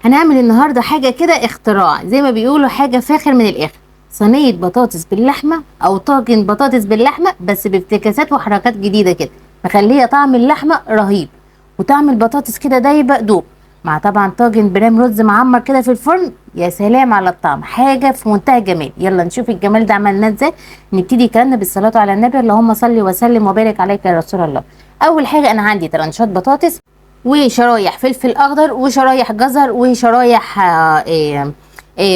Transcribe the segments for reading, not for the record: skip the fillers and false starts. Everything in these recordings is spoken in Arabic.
هنعمل النهارده حاجه كده اختراع، زي ما بيقولوا حاجه فاخر من الاخر. صينيه بطاطس باللحمه او طاجن بطاطس باللحمه، بس بافتكاسات وحركات جديده كده مخليه طعم اللحمه رهيب وطعم البطاطس كده دايبه دوب، مع طبعا طاجن برام رز معمر كده في الفرن. يا سلام على الطعم، حاجه في منتهى الجمال. يلا نشوف الجمال ده عملناه ازاي. نبتدي كلامنا بالصلاه على النبي، اللهم صل وسلم وبارك عليك يا رسول الله. اول حاجه انا عندي ترنشات بطاطس وشرايح فلفل اخضر وشرايح جزر وشرايح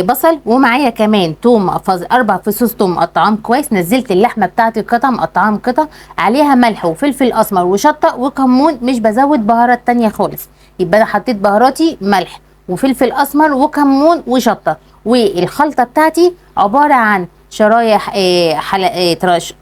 بصل، ومعايا كمان توم 4 فصوص توم مقطعاهم كويس. نزلت اللحمه بتاعتي قطع مقطعاهم قطع، عليها ملح وفلفل اسمر وشطه وكمون، مش بزود بهارات تانية خالص. يبقى انا حطيت بهاراتي ملح وفلفل اسمر وكمون وشطه. والخلطه بتاعتي عباره عن شرايح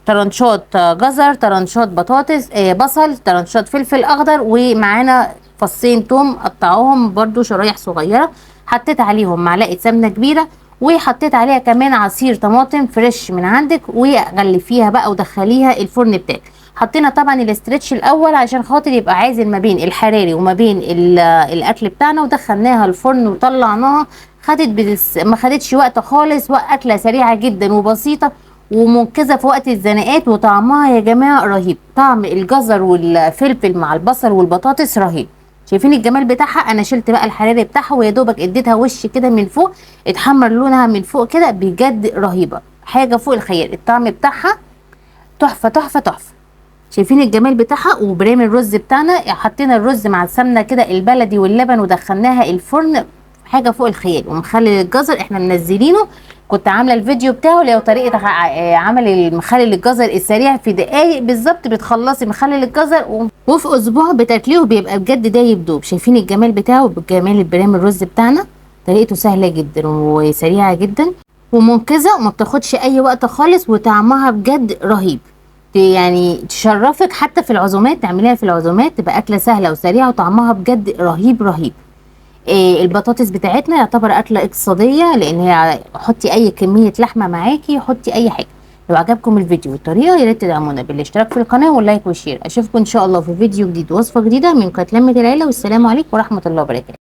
طرنشات جزر، طرنشات بطاطس، بصل، طرنشات فلفل اخضر، ومعانا فصين توم قطعوهم برضو شرايح صغيره. حطيت عليهم معلقه سمنه كبيره، وحطيت عليها كمان عصير طماطم فريش من عندك، وغلفيها بقى ودخليها الفرن بتاعك. حطينا طبعا الاسترتش الاول عشان خاطر يبقى عازل ما بين الحراري وما بين الاكل بتاعنا، ودخلناها الفرن وطلعناها. ما خدتش وقت خالص، واكله سريعه جدا وبسيطه ومنقذه في وقت الزنقات، وطعمها يا جماعه رهيب. طعم الجزر والفلفل مع البصل والبطاطس رهيب. شايفين الجمال بتاعها؟ انا شلت بقى الحراري بتاعها ويا دوبك اديتها وش كده من فوق، اتحمر لونها من فوق كده، بجد رهيبه، حاجه فوق الخيال. الطعم بتاعها تحفه تحفه تحفه. شايفين الجمال بتاعها؟ وبرام الرز بتاعنا، حطينا الرز مع السمنه كده البلدي واللبن ودخلناها الفرن، حاجه فوق الخيال. ومخلل الجزر احنا منزلينه، كنت عامله الفيديو بتاعه لو طريقه عمل المخلل الجزر السريع في دقايق بالظبط بتخلصي مخلل الجزر، وفي اسبوع بتاكليه بيبقى بجد دايب دوب. شايفين الجمال بتاعه؟ بجمال البرام الرز بتاعنا، طريقته سهله جدا وسريعه جدا ومنقذه وما بتاخدش اي وقت خالص، وطعمها بجد رهيب. يعني تشرفك حتى في العزومات، تعمليها في العزومات تبقى اكله سهله وسريعه وطعمها بجد رهيب رهيب. البطاطس بتاعتنا يعتبر اكله اقتصاديه، لان هي حطي اي كميه لحمه معاكي، حطي اي حاجه. لو عجبكم الفيديو والطريقه يا ريت تدعمونا بالاشتراك في القناه واللايك والشير. اشوفكم ان شاء الله في فيديو جديد ووصفه جديده من قناه لمة العيله، والسلام عليكم ورحمه الله وبركاته.